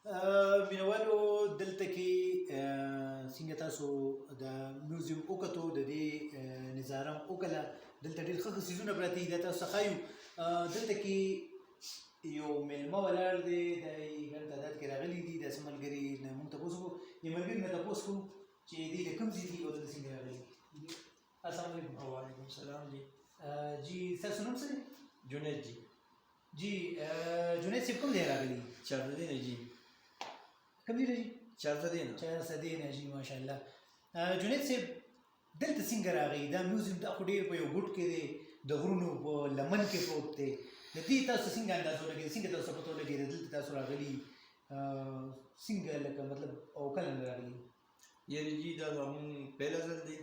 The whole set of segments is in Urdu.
مینوالو دلته کې څنګه تاسو د میوزیم وکتو د دې نظاره وکړه دلته ډېر ښه ښه څیزونه پراته دي دا تاسو ښایو دلته کې یو میلمه ولاړ دی دی ګڼ تعداد کې راغلي دي داسې ملګري نه موږ تپوس وکړو دې ملګري نه تپوس کوو چې دوی د کوم ځای دي او دلته څنګه راغلي السلام علیکم وعلیکم السلام جی ستاسو نوم څه دی جنید جی جنید صاحب کوم ځای راغلي چارسدین جی کوم ځای جی چارسدین جی ماشاءالله جنید صاحب دلته څنګه راغی دا میوزیم دا خو ډېر په یو ګوټ کې دی د غرونو په لمن کې پروت دی د دې تاسو څنګه اندازه ولګېده څنګه تاسو پته ولګېده دلته تاسو راغلي څنګه لکه مطلب او کله راغلي یعنې جی دا زموږ پهله ځل دی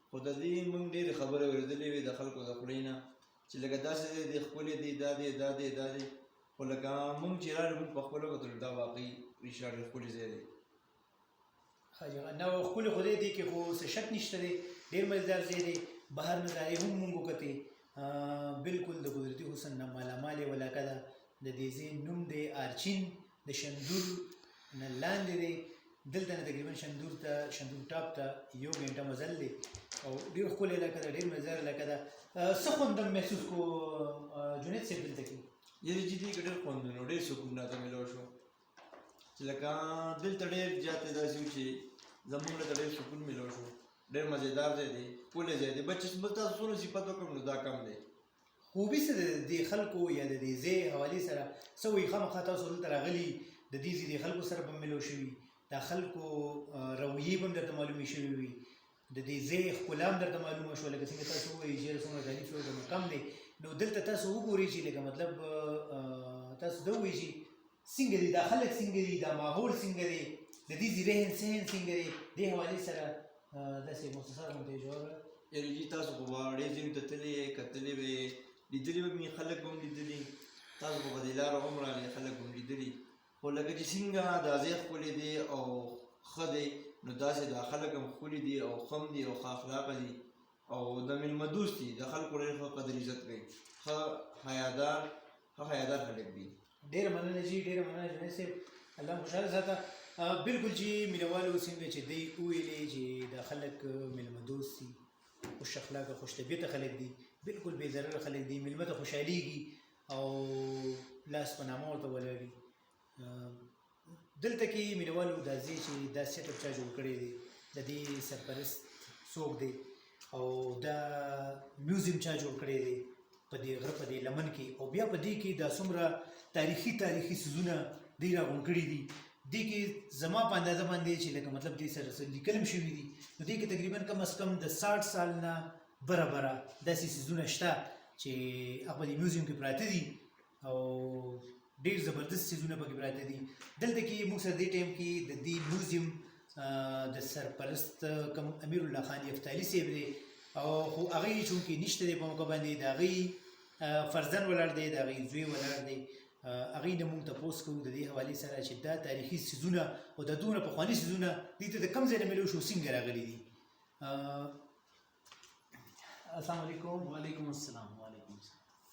خو د دې موږ ډېرې خبرې اورېدلې وې د خلکو د خولې نه چې لکه داسې دی ښکلی دی دا دی دا دی دا دی خو لکه موږ چې راغلو موږ پخپله وکتل دا واقعي رښتیا ډېر ښکلی ځای دی نو ښکلی خو دی کې خو څه شک نشته دی ډېر مزدار ځای دی بهر نظارې هم موږ وکتې بالکل د قدرتي حسن نه مالامال یې ولاکه ده د دې ځای نوم دی آرچین د شندور نه لاندې دی دلته نه تقریبا شندور ټاپ ته 1 غنټه مزل دی او ډېر ښکلی علاقه ده ډېر مزدار علاقه ده څه خوند محسوس کو جنید صاحب دلته کې یعنې چې دې کې ډېر خوندونه ډېر سکون راته میلاو شو چې لکه دلته ډېر زیاتې داسې وو چې زموږ ته ډېر سکون میلاو شو ډېر مزېدار ځای دی ښکلی ځای دی بس چې تاسو څونه صفت وکړم نو دا کم دی خوبي څه ده د دې خلکو یا د دې ځای حوالې سره څه وایي خامخا تاسو دلته راغلي د دې ځای د خلکو سره به میلاو شوي دا خلکو رویې به هم درته معلومې شوې وي د دې ځای ښکلا هم درته معلومه شوه لکه څنګه تاسو ووایي چې څومره تعریف یې وکړو کم دی نو دلته تاسو وګورئ چې لکه مطلب تاسو دا ووایئ چې څنګه دي دا خلک څنګه دي دا ماحول څنګه دی د دې ځای رهن سهن څنګه دی دې حوالې سره داسې مختصر غوندې جواب یعنې جي تاسو خو به ډېر ځایونو ته تللي یې کتلې به یې لیدلي به مې خلک به هم لیدلي تاسو خو به دې لاره هم راغلې خلک به هم لیدلي خو لکه چې څنګه دا ځای ښکلی دی او ښه دی نو داسې دا خلک هم ښکلي دي او ښه هم دي او ښه اخلاقه دي او د میلمه دوست دي د خلکو ډېر ښه قدر عزت کوي ښه حیادار خلک دي ډېره مننه جي ډېره مننه جنید صاحب الله مو خوشحاله ساته بالکل جي مینوالو څنګه چې دوی وویلې چې دا خلک میلمه دوست دي خوش اخلاقه خوش طبیعته خلک دي بالکل بې ضرره خلک دي میلمه ته خوشحالېږي او لاس په نامه ورته ولاړي دلته کې مینوالو دا ځای چې دا سیټ اپ چا جوړ کړی دی د دې سرپرست څوک دی او دا میوزیم چا جوړ کړی دی په دې غره په دې لمن کې او بیا په دې کې دا څومره تاریخي څیزونه دوی راغونډ کړي دي دې کې زما په اندازه باندې چې لکه مطلب دې سره څه لیکل هم شوي دي نو دې کې تقریبا کم از کم د 60 سال نه برابره داسې څیزونه شته چې هغه په دې میوزیم کې پراته دي او ډېر زبردست څیزونه پکې پراته دي دلته کې موږ سره دې ټایم کې د دې میوزیم د سرپرست کوم امیر الله خان یفتالي صاحب دی او خو هغه یې چونکې نشته دی په موقع باندې د هغې فرزند ولاړ دی د هغې زوی ولاړ دی هغې نه موږ تپوس کوو د دې حوالې سره چې دا تاریخي څیزونه او دا دومره پخواني څیزونه دې ته د کوم ځای نه میلو شو څنګه راغلي دي السلام علیکم وعلیکم السلام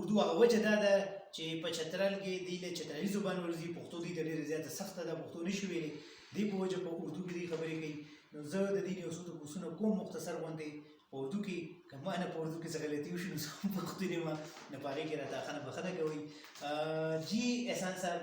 اردو هغه وجه دا ده چې په چترال کې دی له چترالي زبان ورزي پښتو دی ډېر زیاته سخته ده پښتو نشي ویلي دی په وجه په اردو کې دی خبرې کوي نو زه د دې یو څه کوسونه کوم مختصر غونډې په اردو کې کما نه په اردو کې څه غلطي وشي نو پښتو نه ما نه پاره کې راته خانه بخنه کوي جی احسان صاحب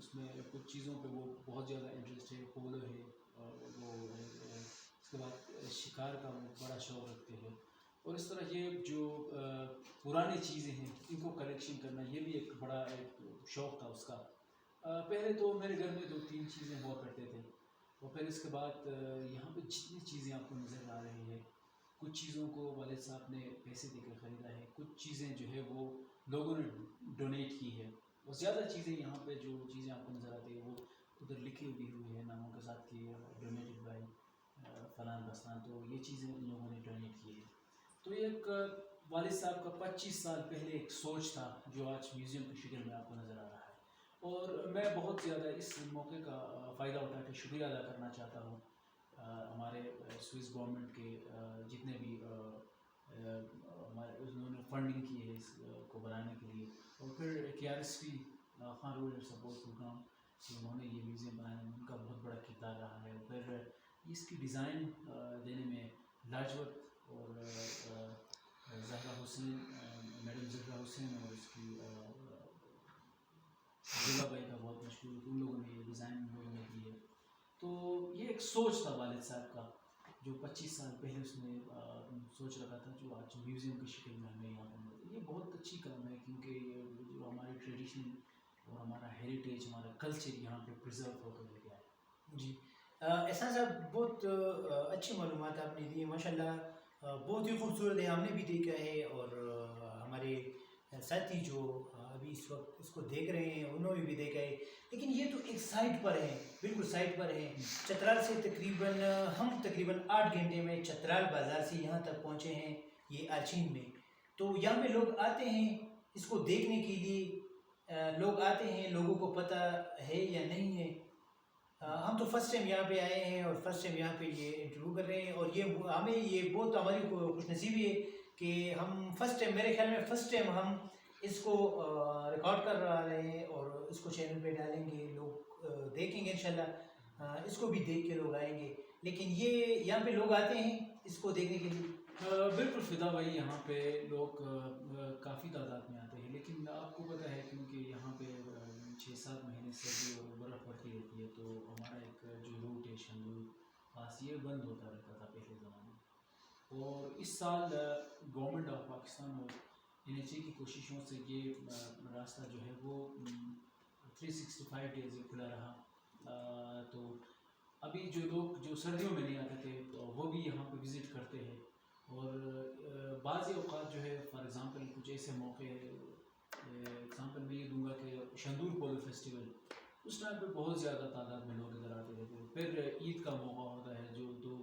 اس میں کچھ چیزوں پہ وہ بہت زیادہ انٹرسٹ ہے، پولو ہے، وہ اس کے بعد شکار کا وہ بڑا شوق رکھتے ہیں، اور اس طرح یہ جو پرانی چیزیں ہیں ان کو کلیکشن کرنا یہ بھی ایک بڑا ایک شوق تھا اس کا۔ پہلے تو میرے گھر میں 2-3 چیزیں ہوا کرتے تھے، اور پھر اس کے بعد یہاں پہ جتنی چیزیں آپ کو نظر آ رہی ہے، کچھ چیزوں کو والد صاحب نے پیسے دے کے خریدا ہے، کچھ چیزیں جو ہے وہ لوگوں نے ڈونیٹ کی ہے، اور زیادہ چیزیں یہاں پہ جو چیزیں آپ کو نظر آتی ہیں وہ ادھر لکھی بھی ہوئی ہے ناموں کے ساتھ کہ ڈونیٹڈ بائی فلان بستان، تو یہ چیزیں ان لوگوں نے ڈونیٹ کی ہے۔ تو یہ ایک والد صاحب کا 25 سال پہلے ایک سوچ تھا جو آج میوزیم کی شکل میں آپ کو نظر آ رہا ہے، اور میں بہت زیادہ اس موقع کا فائدہ اٹھا کے شکریہ ادا کرنا چاہتا ہوں ہمارے سوئس گورنمنٹ کے جتنے بھی ہمارے انہوں نے فنڈنگ کی ہے اس کو بنانے کے لیے، اور پھر KRSP Khan rural and support programme, انہوں نے یہ میوزیم بنانے میں ان کا بہت بڑا کردار رہا ہے۔ پھر اس کی ڈیزائن دینے میں لاجوت اور زہرا حسین، میڈم زہرا حسین، اور اس کی عبداللہ بھائی کا بہت مشکور، ان لوگوں نے یہ ڈیزائن ان لوگوں نے کی ہے۔ تو یہ ایک سوچ تھا والد صاحب کا جو 25 سال پہلے اس نے سوچ رکھا تھا، جو آج میوزیم کی شکل میں ہمیں یہاں پر، یہ بہت اچھی کام ہے، کیونکہ یہ جو ہماری ٹریڈیشن اور ہمارا ہیریٹیج، ہمارا کلچر یہاں پہ پرزرو ہو کر لے گیا ہے۔ جی احسان صاحب، بہت اچھی معلومات آپ نے دی، ماشاء اللہ بہت ہی خوبصورت ہے، ہم نے بھی دیکھا ہے، اور ہمارے ساتھی جو ابھی اس وقت اس کو دیکھ رہے ہیں انہوں نے بھی دیکھا ہے، لیکن یہ تو ایک سائٹ پر ہے، بالکل سائٹ پر ہے۔ چترال سے ہم تقریباً 8 گھنٹے میں چترال بازار سے یہاں تک پہنچے ہیں، یہ آرچین میں، تو یہاں پہ لوگ آتے ہیں اس کو دیکھنے کے لیے، لوگ آتے ہیں، لوگوں کو پتہ ہے یا نہیں ہے۔ ہم تو فرسٹ ٹائم یہاں پہ آئے ہیں اور فرسٹ ٹائم یہاں پہ یہ انٹرویو کر رہے ہیں، اور ہمیں یہ بہت ہماری خوش نصیبی ہے کہ ہم فرسٹ ٹائم، میرے خیال میں فرسٹ ٹائم ہم اس کو ریکارڈ کر رہے ہیں، اور اس کو چینل پہ ڈالیں گے، لوگ دیکھیں گے انشاءاللہ، اس کو بھی دیکھ کے لوگ آئیں گے، لیکن یہ یہاں پہ لوگ آتے ہیں اس کو دیکھنے کے لیے۔ بالکل فدا بھائی، یہاں پہ لوگ کافی تعداد میں آتے ہیں، لیکن آپ کو پتہ ہے کیونکہ یہاں پہ 6-7 مہینے سردی اور برف پڑتی رہتی ہے، تو ہمارا ایک جو روٹ ہے شندور پاس، یہ بند ہوتا رہتا تھا پہلے زمانے میں، اور اس سال گورنمنٹ آف پاکستان اور NHA کی کوششوں سے یہ راستہ جو ہے وہ 365 ڈیز یہ کھلا رہا۔ تو ابھی جو لوگ جو سردیوں میں نہیں آتے تھے تو وہ بھی یہاں پہ وزٹ کرتے ہیں، اور بعض اوقات جو ہے فار ایگزامپل کچھ ایسے موقع، ایگزامپل میں یہ دوں گا کہ شندور پولو فیسٹیول، اس ٹائم پہ بہت زیادہ تعداد میں لوگ ادھر آتے رہتے ہیں۔ پھر عید کا موقع ہوتا ہے، جو 2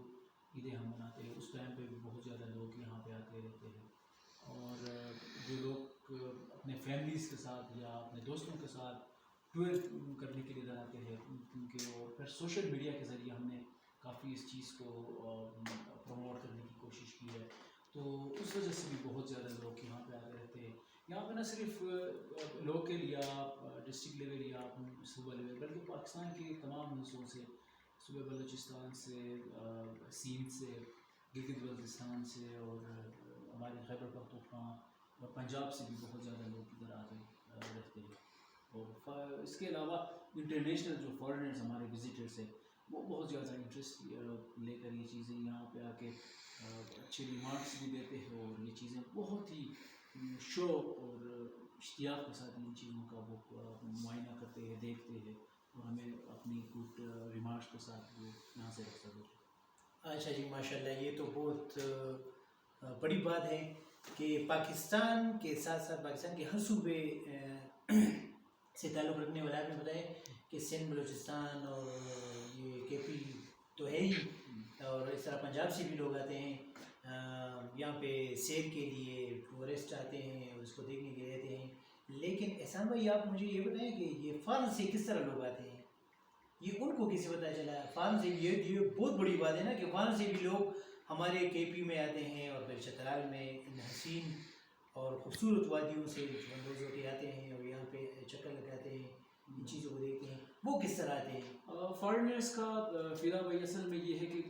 عیدیں ہم مناتے ہیں، اس ٹائم پہ بھی بہت زیادہ لوگ یہاں پہ آتے رہتے ہیں، اور جو لوگ اپنے فیملیز کے ساتھ یا اپنے دوستوں کے ساتھ ٹور کرنے کے لیے ادھر آتے ہیں، کیونکہ اور پھر سوشل میڈیا کے ذریعے ہم نے کافی اس چیز کو پروموٹ کرنے کی کوشش کی ہے، تو اس وجہ سے بھی بہت زیادہ لوگ یہاں پہ آتے رہتے ہیں۔ یہاں پہ نہ صرف لوکل یا ڈسٹرکٹ لیول یا صوبہ لیول، بلکہ پاکستان کے تمام حصوں سے، صوبہ بلوچستان سے، سندھ سے، گلگت بلتستان سے، اور ہمارے خیبر پختونخوا اور پنجاب سے بھی بہت زیادہ لوگ ادھر آتے رہتے ہیں، اور اس کے علاوہ انٹرنیشنل جو فارنرز ہمارے وزٹرس ہیں وہ بہت زیادہ انٹرسٹ لے کر یہ چیزیں یہاں پہ آ کے اچھے ریمارکس بھی دیتے ہیں، اور یہ چیزیں بہت ہی شوق اور اشتیاق کے ساتھ ان چیزوں کا وہ معائنہ کرتے ہیں، دیکھتے ہیں، اور ہمیں اپنی گڈ ریمارکس کے ساتھ وہ یہاں سے رکھ سکتے ہیں۔ اچھا جی، ماشاءاللہ، یہ تو بہت بڑی بات ہے کہ پاکستان کے ساتھ ساتھ پاکستان کے ہر صوبے سے تعلق رکھنے والا آپ نے بتایا کہ سندھ، بلوچستان اور یہ KP تو ہے ہی، اور اس طرح پنجاب سے بھی لوگ آتے ہیں یہاں پہ سیر کے لیے، ٹورسٹ آتے ہیں اور اس کو دیکھنے کے لیے آتے ہیں، لیکن احسان بھائی آپ مجھے یہ بتائیں کہ یہ فارن سے کس طرح لوگ آتے ہیں، یہ ان کو کیسے پتہ چلا؟ فارن سے یہ بہت بڑی بات ہے نا کہ فارن سے بھی لوگ ہمارے KP میں آتے ہیں، اور پھر چترال میں ان حسین اور خوبصورت وادیوں سے بندوز ہو کے آتے ہیں اور یہاں پہ چکر لگاتے ہیں، ان چیزوں کو دیکھتے ہیں، وہ کس طرح آتے ہیں؟ فارنرس کا فدا بھائی اصل میں یہ ہے کہ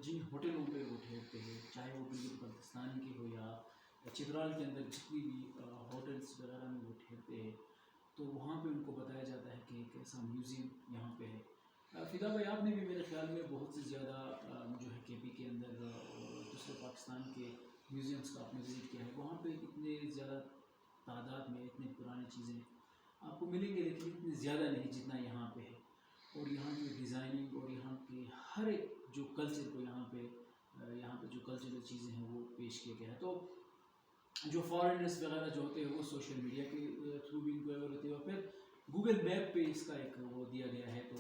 جن ہوٹلوں پہ وہ ٹھہرتے ہیں، چاہے وہ گلگت بلتستان کی ہو یا چترال کے اندر جتنی بھی ہوٹلس وغیرہ میں وہ ٹھہرتے ہیں، تو وہاں پہ ان کو بتایا جاتا ہے کہ ایک ایسا میوزیم یہاں پہ ہے. فدا بھائی آپ نے بھی میرے خیال میں بہت سے زیادہ جو ہے کے پی کے اندر اور دوسرے پاکستان کے میوزیمس کا آپ نے وزٹ کیا ہے, وہاں پہ اتنے زیادہ تعداد میں اتنی پرانی چیزیں آپ کو ملیں گے لیکن اتنی زیادہ نہیں جتنا یہاں پہ ہے. اور یہاں کی ڈیزائننگ اور یہاں کے ہر ایک جو کلچر کو یہاں پہ جو کلچرل چیزیں ہیں وہ پیش کیا گیا ہے. تو جو فارنرس وغیرہ جو ہوتے ہیں وہ سوشل میڈیا کے تھرو بھی انکوائر ہوتے ہیں, اور پھر گوگل میپ پہ اس کا ایک وہ دیا گیا ہے تو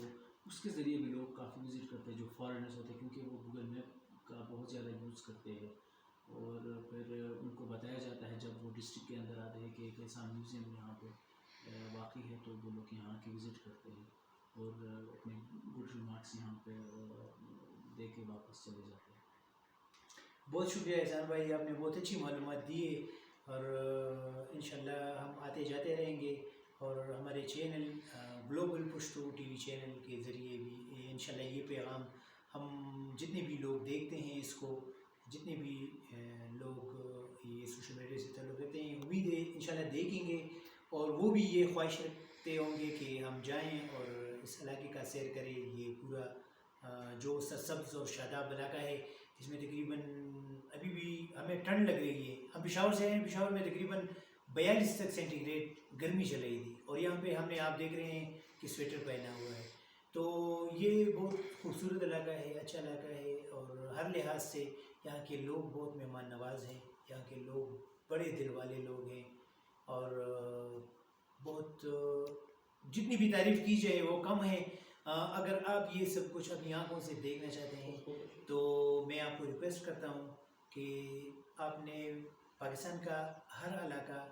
اس کے ذریعے بھی لوگ کافی وزٹ کرتے ہیں جو فارنرس ہوتے ہیں, کیونکہ وہ گوگل میپ کا بہت زیادہ یوز کرتے ہیں. اور پھر ان کو بتایا جاتا ہے جب وہ ڈسٹرکٹ کے اندر آتے ہیں کہ ایک ایسا میوزیم یہاں پہ واقع ہے, تو وہ لوگ یہاں کی وزٹ کرتے ہیں اور اپنے گڈ ریمارکس یہاں پہ دے کے واپس چلے جاتے ہیں. بہت شکریہ احسان بھائی, آپ نے بہت اچھی معلومات دی ہے, اور انشاءاللہ ہم آتے جاتے رہیں گے, اور ہمارے channel global Pashto T V channel کے ذریعے بھی انشاءاللہ یہ پیغام ہم جتنے بھی لوگ دیکھتے ہیں اس کو, جتنے بھی لوگ یہ سوشل میڈیا سے تعلق رکھتے ہیں, امید ہے انشاءاللہ دیکھیں گے, اور وہ بھی یہ خواہش رکھتے ہوں گے کہ ہم جائیں اور اس علاقے کا سیر کریں. یہ پورا جو سرسبز اور شاداب علاقہ ہے, اس میں تقریباً ابھی بھی ہمیں ٹھنڈ لگ رہی ہے. ہم پشاور سے ہیں, پشاور میں تقریباً 42 تک سینٹی گریڈ گرمی چل رہی تھی, اور یہاں پہ ہم نے آپ دیکھ رہے ہیں کہ سویٹر پہنا ہوا ہے. تو یہ بہت خوبصورت علاقہ ہے, اچھا علاقہ ہے, اور ہر لحاظ سے یہاں کے لوگ بہت مہمان نواز ہیں, یہاں کے لوگ بڑے دل والے لوگ ہیں, اور بہت جتنی بھی تعریف کی جائے وہ کم ہے. اگر آپ یہ سب کچھ اپنی آنکھوں سے دیکھنا چاہتے ہیں تو میں آپ کو ریکویسٹ کرتا ہوں کہ آپ نے پاکستان کا ہر علاقہ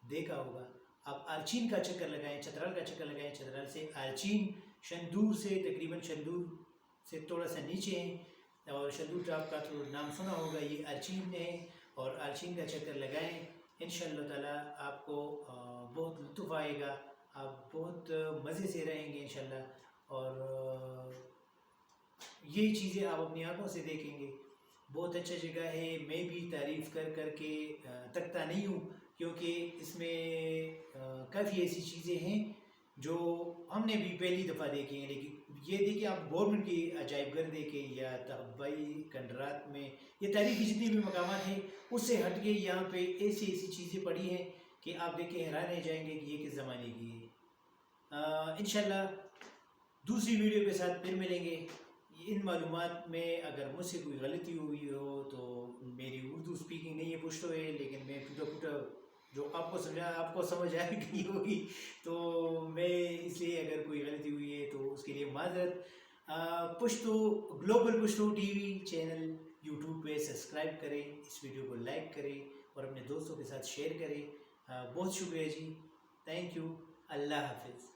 دیکھا ہوگا, آپ آرچین کا چکر لگائیں, چترال کا چکر لگائیں. چترال سے آرچین, شندور سے تقریباً شندور سے تھوڑا سا نیچے ہیں, اور شندور ٹاپ کا تو نام سنا ہوگا, یہ آرچین ہے, اور آرچین کا چکر لگائیں. انشاءاللہ تعالیٰ آپ کو بہت لطف آئے گا, آپ بہت مزے سے رہیں گے انشاءاللہ, اور یہ چیزیں آپ اپنی آنکھوں سے دیکھیں گے. بہت اچھا جگہ ہے, میں بھی تعریف کر کر کے تکتا نہیں ہوں, کیونکہ اس میں کافی ایسی چیزیں ہیں جو ہم نے بھی پہلی دفعہ دیکھی ہیں. لیکن یہ دیکھیں آپ گورنمنٹ کی عجائب گھر دیکھیں, یا تحفظی کھنڈرات میں یہ تاریخی جتنی بھی مقامات ہیں اس سے ہٹ کے یہاں پہ ایسی ایسی چیزیں پڑی ہیں کہ آپ دیکھ کے حیران رہ جائیں گے کہ یہ کس زمانے کی ہے. انشاءاللہ دوسری ویڈیو کے ساتھ پھر ملیں گے. ان معلومات میں اگر مجھ سے کوئی غلطی ہوئی ہو تو میری اردو سپیکنگ نہیں ہے, پشتو ہے, لیکن میں ٹوٹا جو آپ کو سمجھا آپ کو سمجھ آ گئی ہوگی, تو میں اس لیے اگر کوئی غلطی ہوئی ہے تو اس کے لیے معذرت. Pashto global Pashto T V channel YouTube پہ سبسکرائب کریں, اس ویڈیو کو لائک کریں, اور اپنے دوستوں کے ساتھ شیئر کریں. بہت شکریہ جی, تھینک یو, اللہ حافظ.